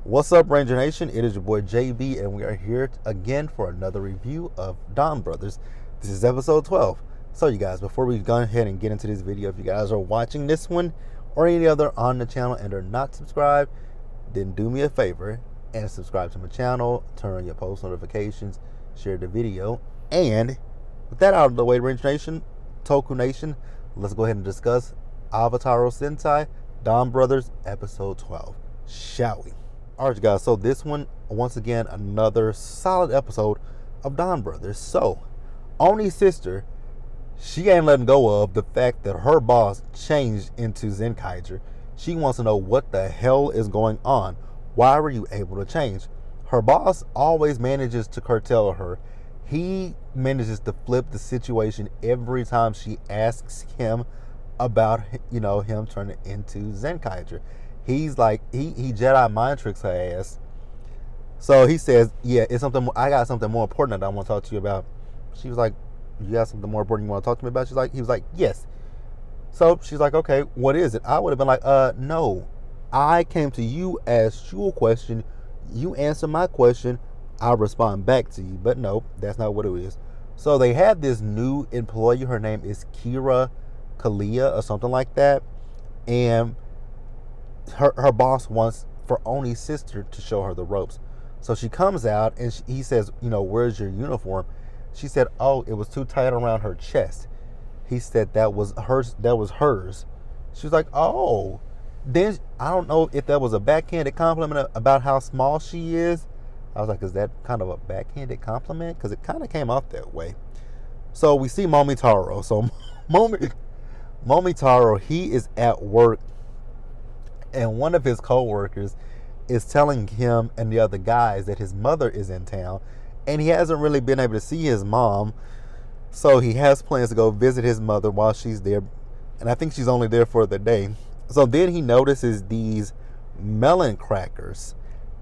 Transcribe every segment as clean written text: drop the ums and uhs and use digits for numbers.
What's up, Ranger Nation? It is your boy JB, and we are here again for another review of DonBrothers. This is episode 12. So, you guys, before we go ahead and get into this video, if you guys are watching this one or any other on the channel and are not subscribed, then do me a favor and subscribe to my channel, turn on your post notifications, share the video, and with that out of the way, Ranger Nation, Toku Nation, let's go ahead and discuss Avataro Sentai DonBrothers episode 12, shall we? Alright, guys, so this one, once again, another solid episode of DonBrothers. So, Oni's sister, she ain't letting go of the fact that her boss changed into Zenkaiger. She wants to know what the hell is going on. Why were you able to change? Her boss always manages to curtail her. He manages to flip the situation every time she asks him about, him turning into Zenkaiger. He's like, he Jedi mind tricks her ass. So he says, yeah, it's something. I got something more important that I want to talk to you about. She was like, you got something more important you want to talk to me about? He was like, yes. So she's like, okay, what is it? I would have been like, no. I came to you, asked you a question. You answer my question. I'll respond back to you. But no, that's not what it is. So they had this new employee. Her name is Kira Kalia or something like that. And her boss wants for Oni's sister to show her the ropes. So she comes out and he says, where's your uniform? She said, oh, it was too tight around her chest. He said that was hers. She was like, oh. Then I don't know if that was a backhanded compliment about how small she is. I was like, is that kind of a backhanded compliment? Because it kind of came off that way. So we see Momotaro. So Momotaro, he is at work. And one of his co-workers is telling him and the other guys that his mother is in town. And he hasn't really been able to see his mom. So he has plans to go visit his mother while she's there. And I think she's only there for the day. So then he notices these melon crackers.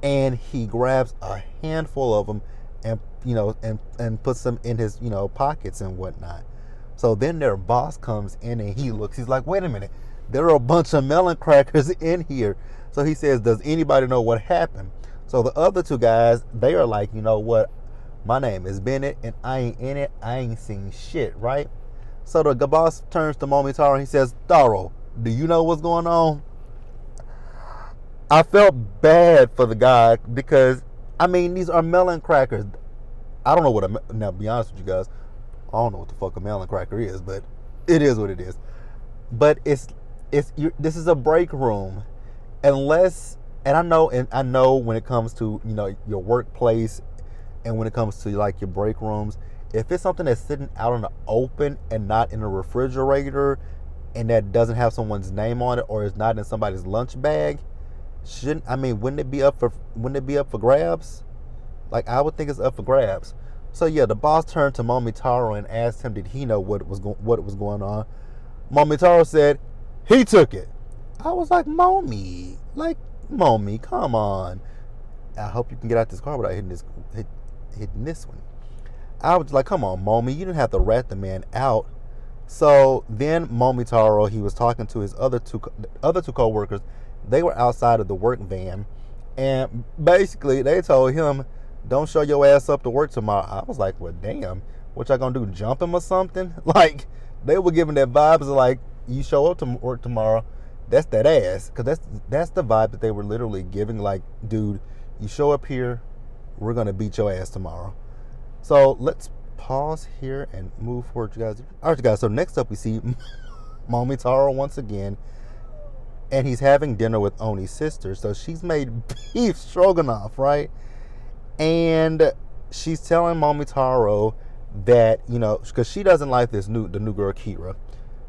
And he grabs a handful of them and, and puts them in his, pockets and whatnot. So then their boss comes in and he looks. He's like, wait a minute. There are a bunch of melon crackers in here. So he says, does anybody know what happened? So the other two guys, they are like, you know what? My name is Bennett and I ain't in it. I ain't seen shit, right? So the boss turns to Momotaro and he says, Taro, do you know what's going on? I felt bad for the guy because, these are melon crackers. I don't know what now, to be honest with you guys, I don't know what the fuck a melon cracker is, but it is what it is. But this is a break room, and I know when it comes to your workplace, and when it comes to like your break rooms, if it's something that's sitting out in the open and not in a refrigerator, and that doesn't have someone's name on it or is not in somebody's lunch bag, wouldn't it be up for grabs? Like, I would think it's up for grabs. So yeah, the boss turned to Momotaro and asked him, did he know what was going on? Momotaro said, he took it. I was like, Momi, come on. I hope you can get out this car without hitting this one. I was like, come on, Momi, you didn't have to rat the man out. So then Momotaro, he was talking to his other two co-workers. They were outside of the work van, and basically they told him, don't show your ass up to work tomorrow. I was like, well, damn, what y'all gonna do, jump him or something? Like, they were giving that vibes like, you show up to work tomorrow, that's that ass. Because that's the vibe that they were literally giving, like, dude, you show up here, we're going to beat your ass tomorrow. So let's pause here and move forward, you guys. All right, you guys, so next up we see Momotaro once again. And he's having dinner with Oni's sister. So she's made beef stroganoff, right? And she's telling Momotaro that, because she doesn't like the new girl, Kira.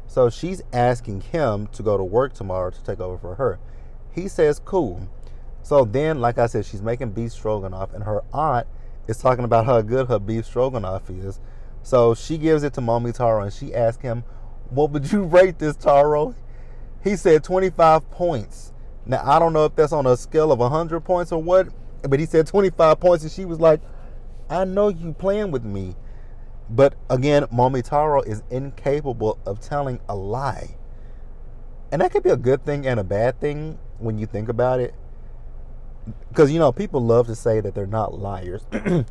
So she's asking him to go to work tomorrow to take over for her. He says, cool. So then, like I said, she's making beef stroganoff, and her aunt is talking about how good her beef stroganoff is. So she gives it to Momotaro, and she asks him, what would you rate this, Taro? He said 25 points. Now, I don't know if that's on a scale of 100 points or what, but he said 25 points, and she was like, I know you playing with me. But again, Momotaro is incapable of telling a lie. And that could be a good thing and a bad thing when you think about it. because people love to say that they're not liars, and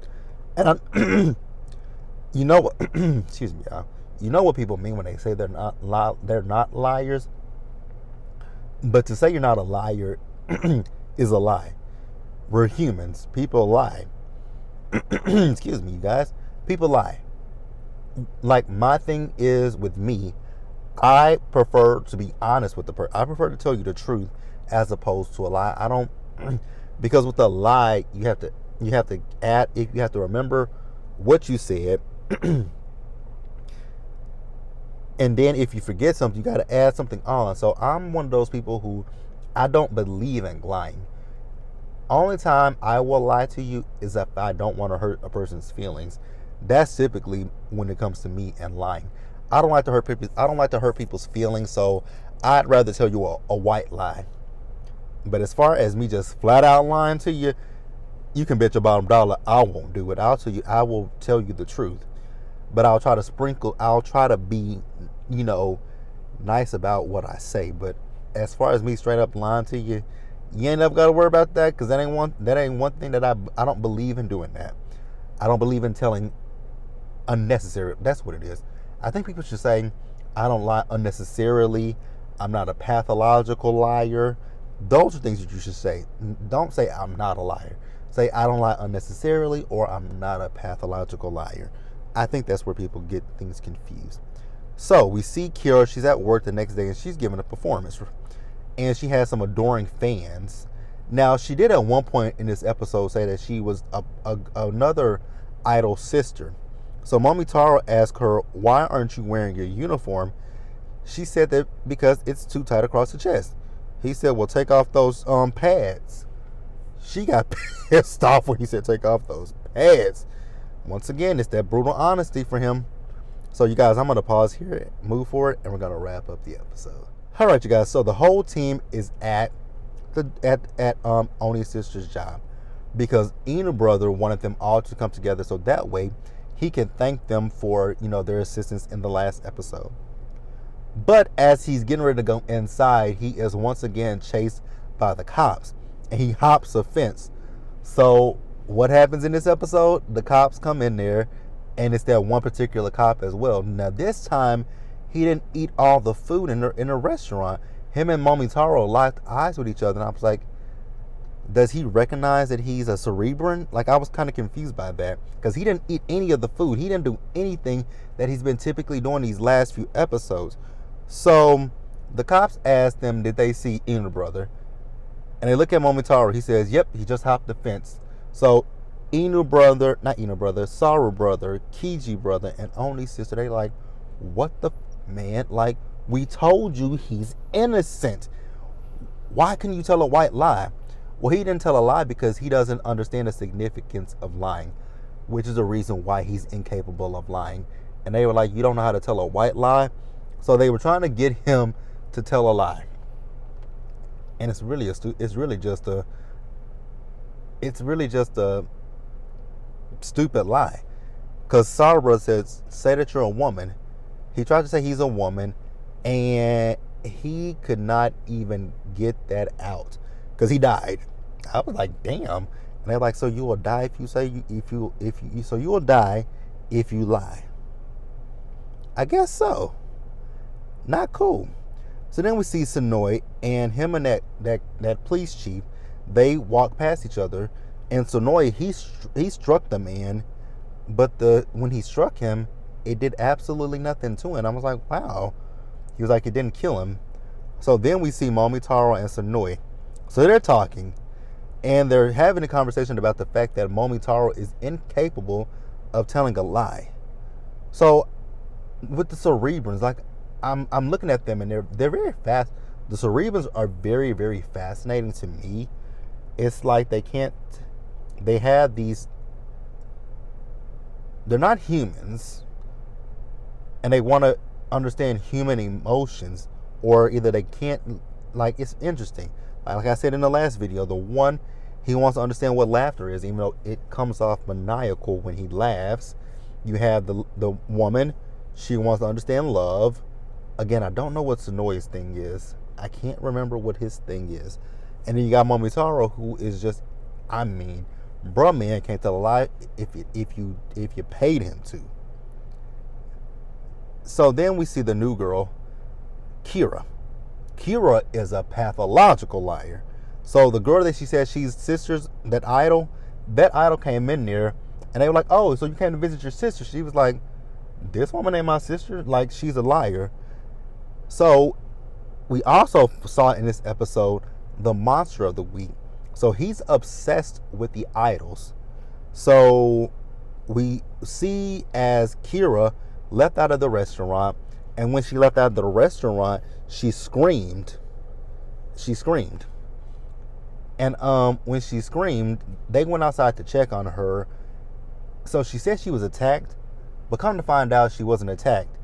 you know what? Excuse me, y'all. You know what people mean when they say they're not liars. But to say you're not a liar is a lie. We're humans. People lie. Excuse me, you guys. People lie. Like, my thing is with me, I prefer to be honest with the person. I prefer to tell you the truth as opposed to a lie. I don't because with a lie you have to remember what you said. And then if you forget something, you got to add something on. So I'm one of those people who I don't believe in lying. Only time I will lie to you is if I don't want to hurt a person's feelings. That's typically when it comes to me and lying. I don't like to hurt people. I don't like to hurt people's feelings. So I'd rather tell you a white lie. But as far as me just flat out lying to you, you can bet your bottom dollar I won't do it. I will tell you the truth. But I'll try to be, nice about what I say. But as far as me straight up lying to you, you ain't never got to worry about that, because that ain't one thing that I don't believe in doing that. I don't believe in telling unnecessary. That's what it is. I think people should say, I don't lie unnecessarily. I'm not a pathological liar. Those are things that you should say. Don't say I'm not a liar. Say I don't lie unnecessarily, or I'm not a pathological liar. I think that's where people get things confused. So we see Kira. She's at work the next day and she's giving a performance. And she has some adoring fans. Now, she did at one point in this episode say that she was another idol sister. So Momotaro asked her, why aren't you wearing your uniform? She said that because it's too tight across the chest. He said, well, take off those pads. She got pissed off when he said take off those pads. Once again, it's that brutal honesty for him. So you guys, I'm going to pause here, move forward, and we're going to wrap up the episode. All right, you guys. So the whole team is at Oni's sister's job because Inu brother wanted them all to come together so that way he can thank them for, their assistance in the last episode. But as he's getting ready to go inside, he is once again chased by the cops and he hops a fence. So what happens in this episode? The cops come in there, and it's that one particular cop as well. Now this time, he didn't eat all the food in the restaurant. Him and Momotaro locked eyes with each other, and I was like, does he recognize that he's a Cerebran? Like, I was kind of confused by that, because he didn't eat any of the food. He didn't do anything that he's been typically doing these last few episodes. So the cops asked them, did they see Inu brother? And they look at Momotaro. He says, yep, he just hopped the fence. So Saru brother, Kiji brother, and Oni sister, they like, what the man? Like, we told you he's innocent. Why can you tell a white lie? Well, he didn't tell a lie because he doesn't understand the significance of lying, which is the reason why he's incapable of lying. And they were like, you don't know how to tell a white lie? So they were trying to get him to tell a lie. And it's really just a stupid lie. Because Sabra says, say that you're a woman. He tried to say he's a woman, and he could not even get that out because he died. I was like, damn. And they're like, so you will die you will die if you lie. I guess so. Not cool. So then we see Sonoy, and him and that police chief, they walk past each other, and Sonoy, he struck the man, but when he struck him, it did absolutely nothing to him. I was like, wow. He was like, it didn't kill him. So then we see Momotaro and Sonoy. So they're talking, and they're having a conversation about the fact that Momotaro is incapable of telling a lie. So with the Cerebrans, like, I'm looking at them, and they're very fast. The Cerebrans are very, very fascinating to me. It's like they have these, they're not humans, and they want to understand human emotions, or either they can't. Like, it's interesting. Like I said in the last video, the one, he wants to understand what laughter is, even though it comes off maniacal when he laughs. You have the woman, she wants to understand love. Again, I don't know what Sonoy's thing is. I can't remember what his thing is. And then you got Momotaro, who is just, I mean, bruh man can't tell a lie if you paid him to. So then we see the new girl, Kira. Kira is a pathological liar. So the girl that she said she's sisters, that idol came in there, and they were like, "Oh, so you came to visit your sister?" She was like, "This woman ain't my sister." Like, she's a liar. So we also saw in this episode the monster of the week. So he's obsessed with the idols. So we see as Kira left out of the restaurant, and when she left out of the restaurant, she screamed. And when she screamed, they went outside to check on her. So she said she was attacked, but come to find out, she wasn't attacked.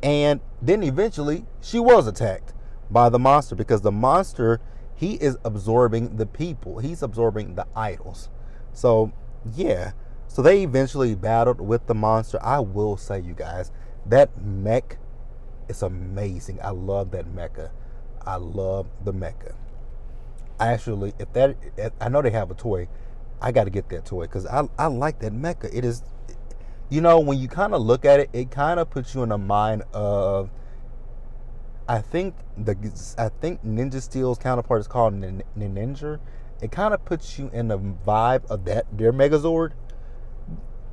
And then eventually she was attacked by the monster, because the monster, he is absorbing the people. He's absorbing the idols. So yeah. So they eventually battled with the monster. I will say, you guys, that mech is amazing. I love that mecha. I love the mecha. Actually, if I know they have a toy, I got to get that toy, because I like that mecha. It is, when you kind of look at it, it kind of puts you in the mind of, I think Ninja Steel's counterpart is called Ninja. It kind of puts you in the vibe of their Megazord.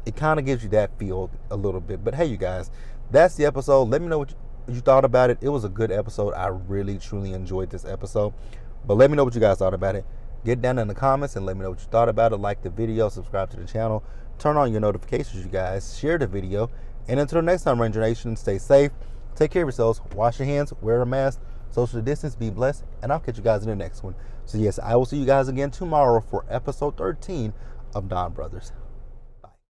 It kind of gives you that feel a little bit. But hey, you guys, that's the episode. Let me know what you thought about it. It was a good episode. I really, truly enjoyed this episode. But let me know what you guys thought about it. Get down in the comments and let me know what you thought about it. Like the video, subscribe to the channel, turn on your notifications, you guys. Share the video. And until next time, Ranger Nation, stay safe. Take care of yourselves. Wash your hands. Wear a mask. Social distance. Be blessed. And I'll catch you guys in the next one. So yes, I will see you guys again tomorrow for episode 13 of Don Brothers.